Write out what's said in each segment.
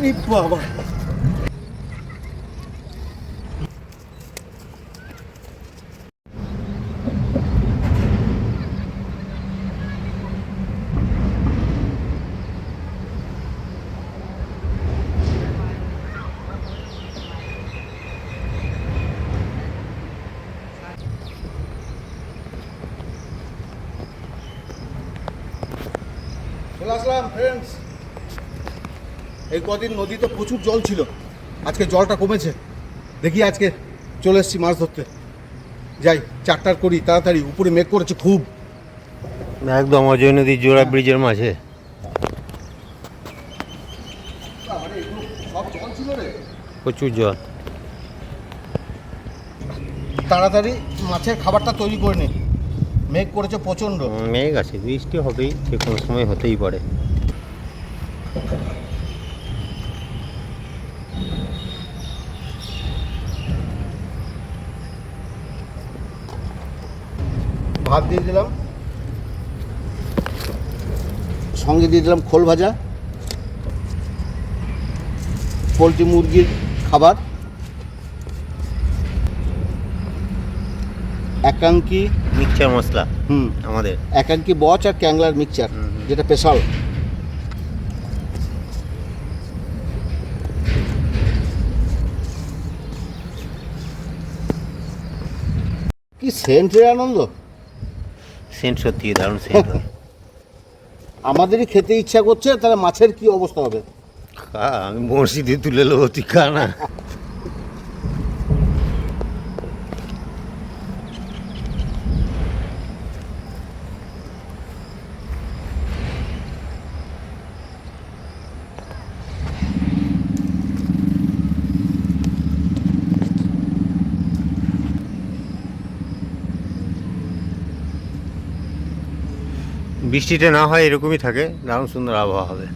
এই বাবা, চলে আসলাম ফ্রেন্ডস। এই কদিন নদীতে প্রচুর জল ছিল, আজকে জলটা কমেছে। দেখি আজকে চলে এসেছি মাছ ধরতে। যাই, 4টার করি তাড়াতাড়ি, উপরে মেঘ করেছে খুব। একদম অজয় নদীর জোড়া ব্রিজের মাঝে সব জল ছিল রে, প্রচুর জল। তাড়াতাড়ি মাছের খাবারটা তৈরি করে নি, মেঘ করেছে প্রচণ্ড। মেঘ আছে, বৃষ্টি হবেই, যে কোনো সময় হতেই পারে। ভাত দিয়ে দিলাম, সঙ্গে দিয়ে দিলাম খোল ভাজা, পোলট্রি মুরগির খাবার, একাঙ্কি মিক্সচার মশলা আমাদের, একাঙ্কি বচ আর ক্যাংলার মিক্সচার, যেটা স্পেশাল। কি সেন্ট রে আনন্দ, সেন্ট সত্যি দারুণ সেন্ট হয়। আমাদেরই খেতে ইচ্ছা করছে, তাহলে মাছের কি অবস্থা হবে। খা, আমি বড়শি দিয়ে তুলে নেবো, তুই খা না। বৃষ্টিটা না হয় এরকমই থাকে, দারুণ সুন্দর আবহাওয়া হবে।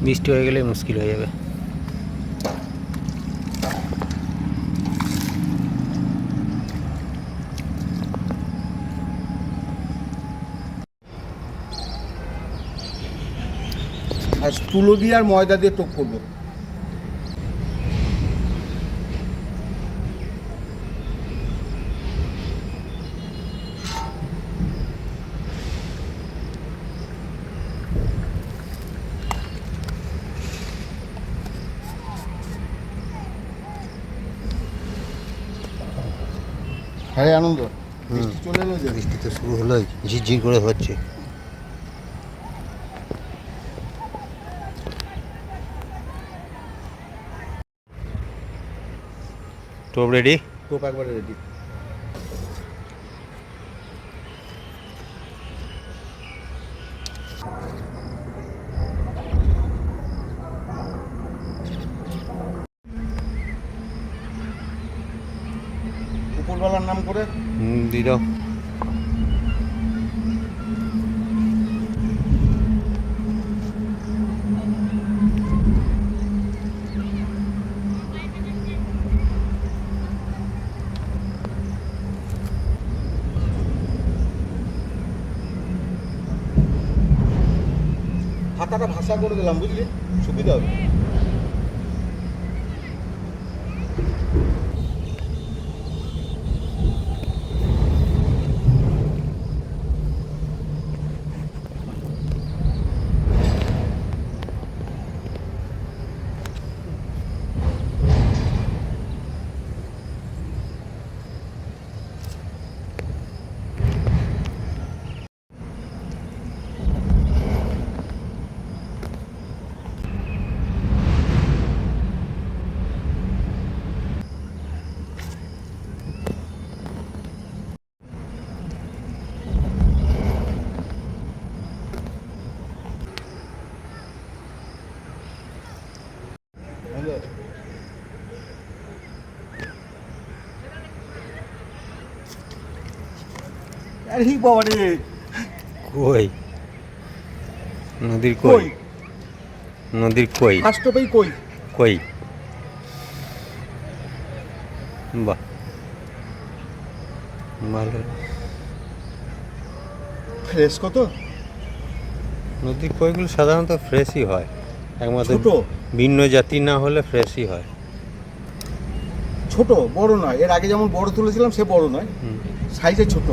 বৃষ্টি হয়ে গেলে মুশকিল হয়ে যাবে। আর তুলো দিয়ে আর ময়দা দিয়ে টোপ করবো। হ্যাঁ আনন্দ, বৃষ্টি চলে এলো যে। বৃষ্টি তো শুরু হলো, ঝিরঝির করে হচ্ছে। টোপ রেডি? টোপ একবারে রেডি। উপরওয়ালার নাম করে দিয়ে দাও। হাতাটা ভাষা করে দিলাম, বুঝলি, সুবিধা হবে। আরে বাবা রে, কই নদীর কই, নদীর কই, ফার্স্ট টোপেই কই। কই, বাহ ভালো। ফ্রেশ কত, নদীর কইগুলো সাধারণত ফ্রেশই হয়, একমাত্র ছোট ভিন্ন জাতি না হলে ফ্রেশই হয়। ছোট, বড় নয়। এর আগে যেমন বড় তুলেছিলাম সে বড় নয়, সাইজে ছোট।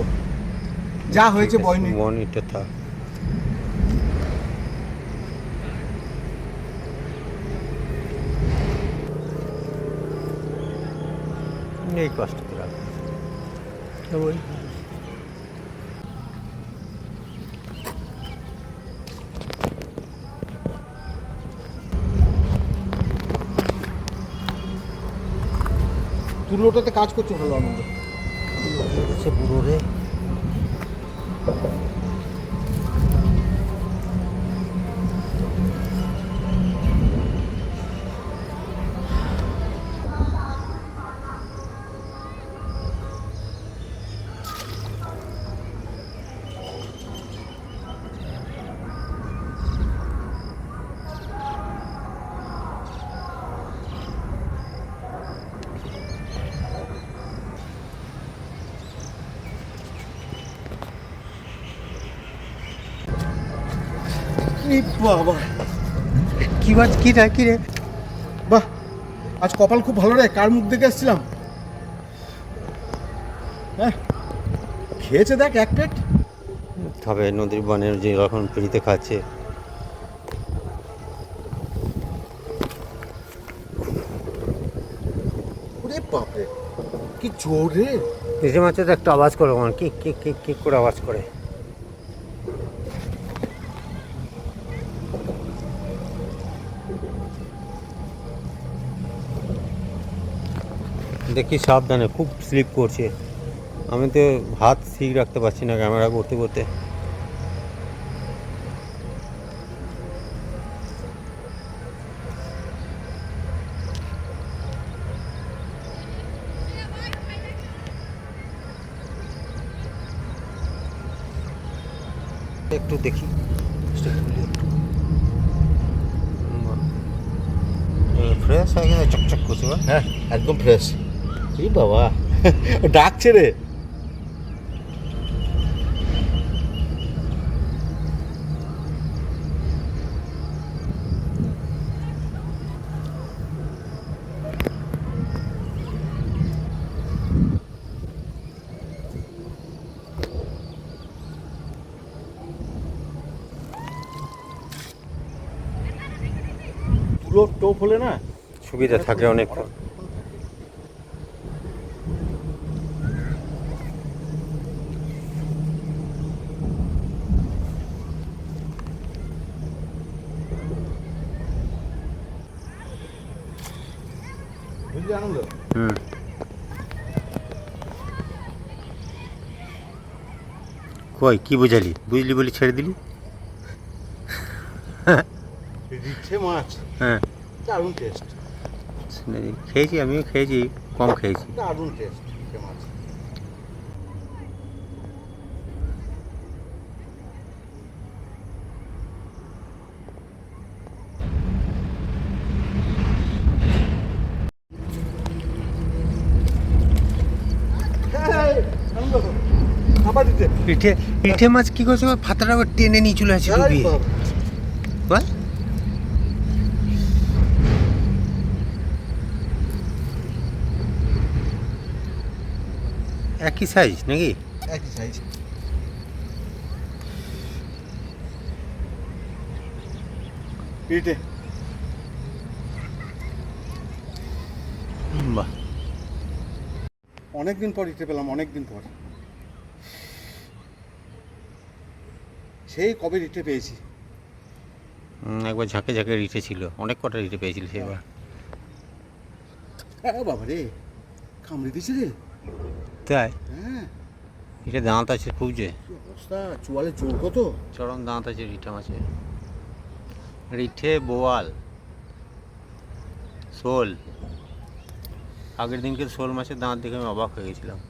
যা হয়েছে বয়নি। বনিটা থাক। এই কষ্ট করে ওই তুলোটাতে কাজ করছে ভালো আনন্দ। সে পুরো রে এই বাবা, কি বাজ কি রে কি রে। বাহ, আজ কপাল খুব ভালো রে। কার মুখ দেখে এসেছিলাম। হ্যাঁ, খেয়েছে দেখ এক প্লেট। খাবে নদীর বনের যে এখন ফ্রিতে খাচ্ছে। ওরে বাপরে, কি জোর রে। দেশে মাছে তো একটা আওয়াজ করে আমার কি কি কি কি করে আওয়াজ করে। দেখি সাবধানে, খুব স্লিপ করছে। আমি তো হাত ঠিক রাখতে পারছি না ক্যামেরা করতে করতে। একটু দেখি ফ্রেশ হয়ে গেছে, চকচক করছে। হ্যাঁ, একদম ফ্রেশ। এই বাবা, ডাকছে রে। তুলো টোপ হলে না সুবিধা থাকে অনেকক্ষণ। বুঝলি আনন্দ। কই কি বুঝালি, বুঝলি বলি ছেড়ে দিলি। রিঠে মাছ হ্যাঁ, দারুণ টেস্ট। খেয়েছি, আমিও খেয়েছি, কম খেয়েছি। দারুণ টেস্ট রিঠে মাছ। আবার দিতে পিঠে পিঠে মাছ কি করছে, ফাতাটা আবার টেনে নিয়ে চলে আসে ডুবিয়ে। বল একই সাইজ নাকি? একই সাইজ। পিঠে বাহ, অনেকদিন পর ইটে পেলাম, অনেকদিন পর। সেই কবে রিটে পেয়েছি। একবার ঝাঁকে ঝাঁকে রিঠে ছিল, অনেক কটা রিঠে পেয়েছিল সেবার। হ্যাঁ বাবা রে, কামড়ে দিয়েছে রে। তাই হ্যাঁ, এটা দাঁত আছে খুব, যে কি অবস্থা, চোয়ালে জোর কত। চরম দাঁত আছে রিঠে মাছে। রিঠে, বোয়াল, শোল। আগের দিনকে শোল মাছের দাঁত দেখে আমি অবাক হয়ে গেছিলাম।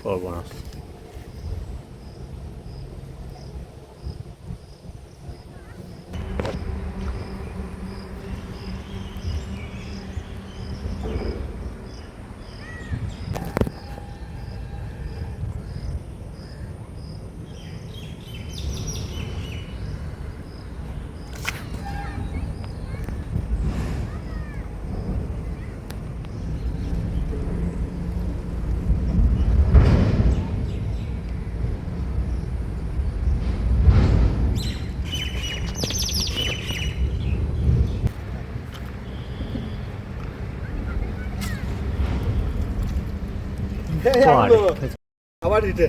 সর্বনাশ। আবার রিটে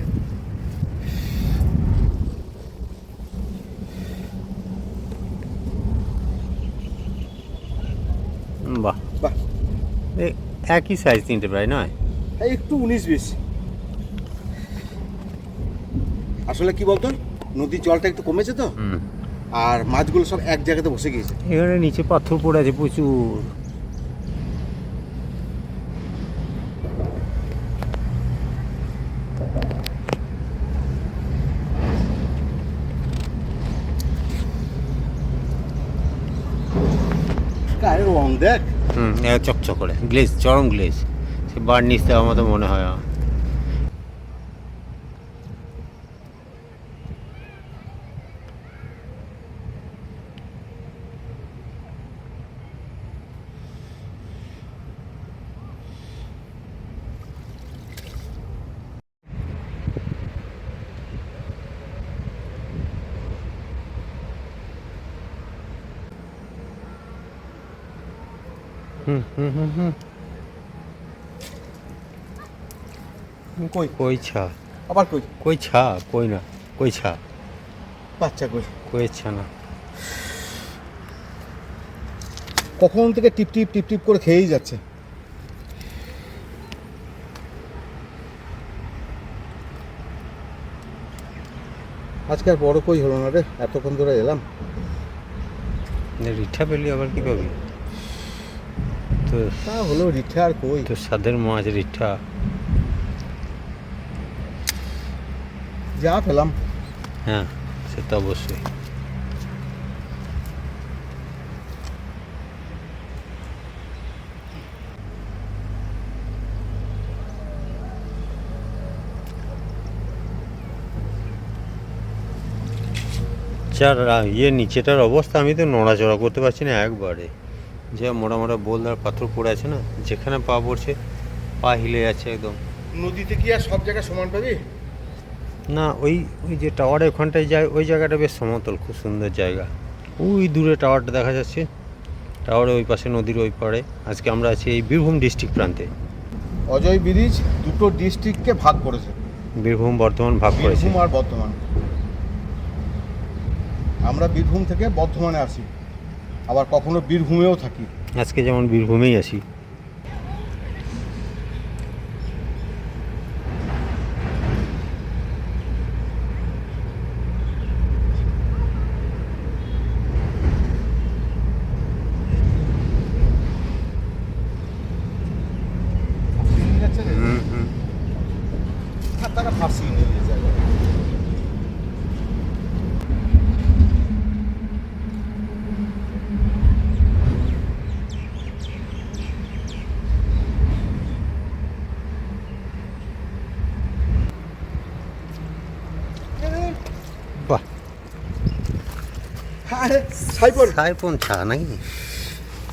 বাহ, বাহ, একই সাইজ তিনটে প্রায় নয়? একটু 19-20। আসলে কি বলতো, নদীর জলটা একটু কমেছে তো, আর মাছগুলো সব এক জায়গাতে বসে গিয়েছে। এখানে নিচে পাথর পড়ে আছে প্রচুর। গায়ের রং দেখ। চকচক করে গ্লেজ, চরম গ্লেজ, সে বার নিচ দেওয়ার মতো মনে হয় আমার। কই কই ছা, আবার কই কই ছা, কই না, কই ছা, বাচ্চা কই, কই ছা না। কখন থেকে টিপ টিপ টিপ টিপ করে খেয়েই যাচ্ছে। আজকে আর বড় কই হলো না রে, এতক্ষণ ধরে এলাম। রিঠা পেলি আবার কি পাবি? তো তা হলো রিঠা আর কই। তো স্বাদের মাছ রিঠা। যা পেলাম। হ্যাঁ, সে তো অবশ্যই। যার নিচেটার অবস্থা আমি তো নড়াচড়া করতে পারছি না একবারে। যে মোটা মোটা বোলদার পাথর পড়ে আছে না, যেখানে পা পড়ছে পা হিলে যাচ্ছে একদম। নদীতে কি আর সব জায়গায় সমান পাবি? না, ওই ওই যে টাওয়ারের ওখানটায় যায়, ওই জায়গাটা বেশ সমতল, খুব সুন্দর জায়গা। ওই দূরে টাওয়ারটা দেখা যাচ্ছে, টাওয়ারের ওই পাশে, নদীর ওই পাড়ে। আজকে আমরা আছি এই বীরভূম ডিস্ট্রিক্ট প্রান্তে। অজয় ব্রিজ দুটো ডিস্ট্রিক্টকে ভাগ করেছে, বীরভূম বর্ধমান ভাগ করেছে। বীরভূম আর বর্ধমান। আমরা বীরভূম থেকে বর্ধমানে আসি, আবার কখনো বীরভূমেও থাকি। আজকে যেমন বীরভূমেই আছি। তারা ফাঁসি নিয়ে যায়। বাহ, সাইপন সাইপন ছা নাকি,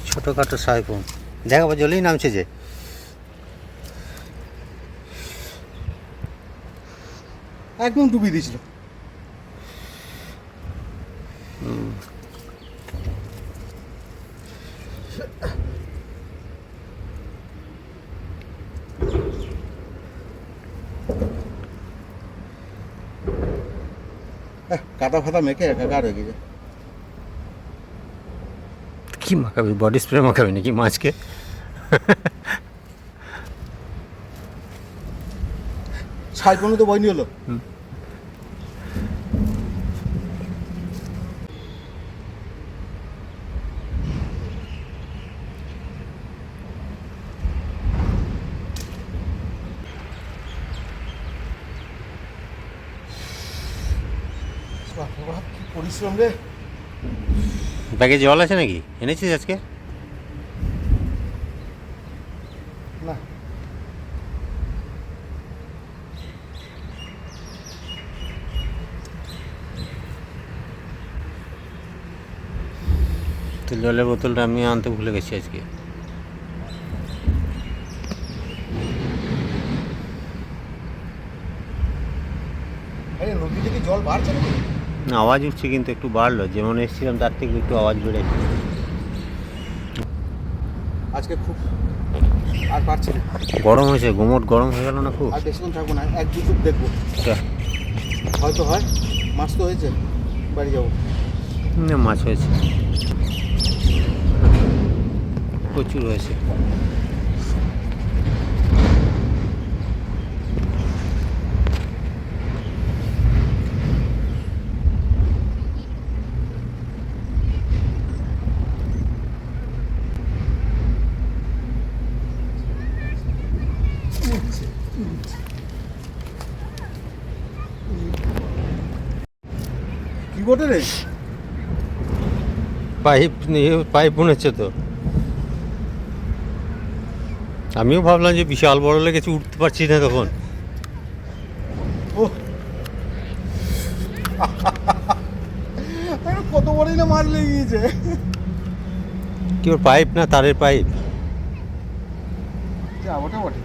ছোটোখাটো সাইপন। দেখাবো জলেই নামছে যে। একদম ডুবিয়ে দিয়েছিল। কাদা ফাদা মেখে একাকার হয়ে গেছে। কি মাখাবি, বডি স্প্রে মাখাবি নাকি মাছকে? সাইপনও তো বয়নি হলো। পরিশ্রম রে। ব্যাগে জল আছে নাকি, এনেছিস আজকে? না, তো জলের বোতলটা আমি আনতে ভুলে গেছি আজকে। আরে নদীতে কি জল বাড়ছে নাকি? না, আওয়াজ উঠছে কিন্তু একটু বাড়লো, যেমন এসেছিলাম তার থেকে একটু আওয়াজ বেড়েছে। আজকে খুব আর পারছি না, গরম হয়েছে, গুমোট গরম হয়ে গেল না খুব। আর বেশিক্ষণ থাকবো না, এক দু টুক দেখবো, হয়তো হয়। মাছ তো হয়েছে, বাড়ি যাবো। না, মাছ হয়েছে, প্রচুর হয়েছে। কি করতে রে? পাইপ নিয়ে পাইপ বুনেছে তো। আমিও ভাবলাম যে বিশাল বড় লেগেছে, উঠতে পারছি না তখন। ও কত বড়ই না মাছ লেগে গিয়েছে। কি ওর পাইপ না তারের পাইপ? যা ওটা বটে।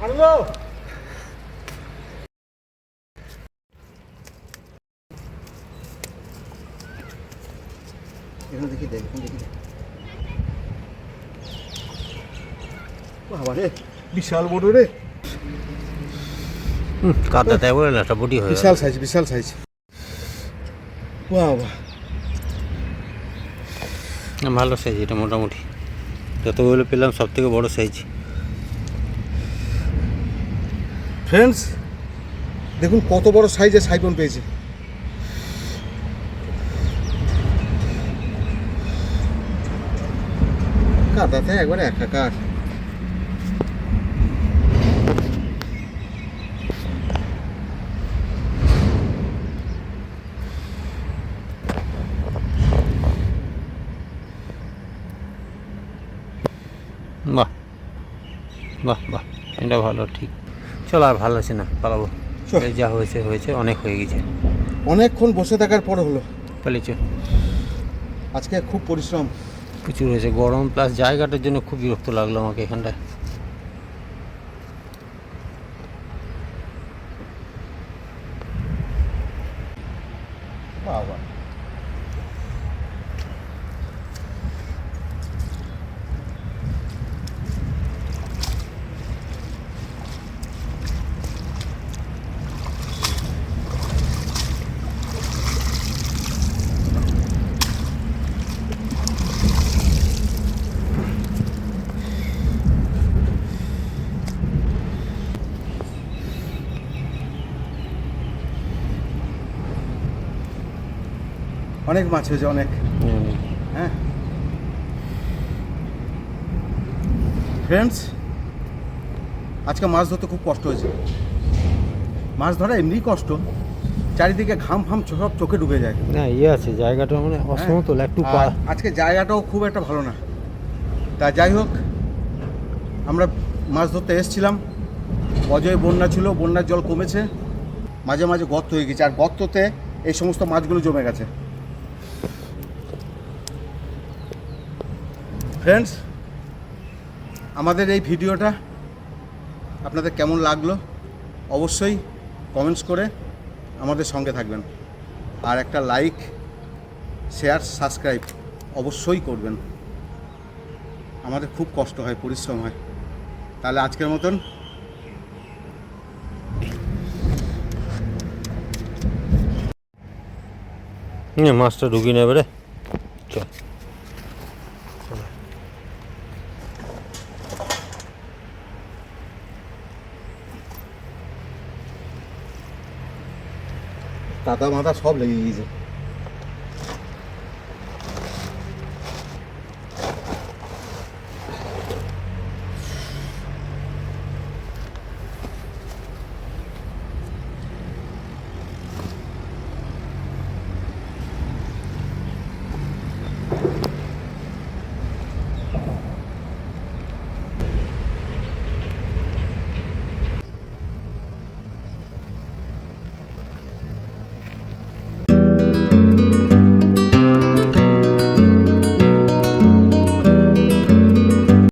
আনলো এখানে দেখি দেখ, এখানে দেখি দেখ। বাবা রে, বিশাল বড় রে, কাদা দেয় বলে না, একটা বডি হয়ে বিশাল সাইজ, বিশাল সাইজ। বাবা, ভালো সাইজ এটা, মোটামুটি যতগুলো পেলাম সব থেকে বড় সাইজ। ফ্রেন্ডস দেখুন কত বড় সাইজের সাইপন পেয়েছে। কাদাতে একবারে একাকার। বাহ বাহ বাহ, এটা ভালো, ঠিক। চলো, আর ভালো আছে না, পালাবো। চল। এই যা হয়েছে হয়েছে, অনেক হয়ে গেছে। অনেকক্ষণ বসে থাকার পর হলো। পালিয়েছ। আজকে খুব পরিশ্রম। প্রচুর হয়েছে, গরম প্লাস জায়গাটার জন্য খুব বিরক্ত লাগলো আমাকে এখানটায়। বাবা, অনেক মাছ হয়েছে, অনেক। হ্যাঁ ফ্রেন্ডস, আজকে মাছ ধরতে খুব কষ্ট হয়েছে। মাছ ধরা এমনিই কষ্ট, চারিদিকে ঘাম ফাম সব চোখে ঢুকে যায়। না, ইয়ে আছে জায়গাটা, মানে অসমতল একটু আর আজকে জায়গাটাও খুব একটা ভালো না। তা যাই হোক, আমরা মাছ ধরতে এসেছিলাম, অজয় বন্যা ছিল, বন্যার জল কমেছে, মাঝে মাঝে গর্ত হয়ে গেছে, আর গর্ততে এই সমস্ত মাছগুলো জমে গেছে। ফ্রেন্ডস, আমাদের এই ভিডিওটা আপনাদের কেমন লাগলো অবশ্যই কমেন্টস করে আমাদের সঙ্গে থাকবেন। আর একটা লাইক, শেয়ার, সাবস্ক্রাইব অবশ্যই করবেন। আমাদের খুব কষ্ট হয়, পরিশ্রম হয়। তাহলে আজকের মতন মাছটা ঢুকিয়ে নেবে রে, চল। কাদা মাথা সব লেগে গিয়েছে।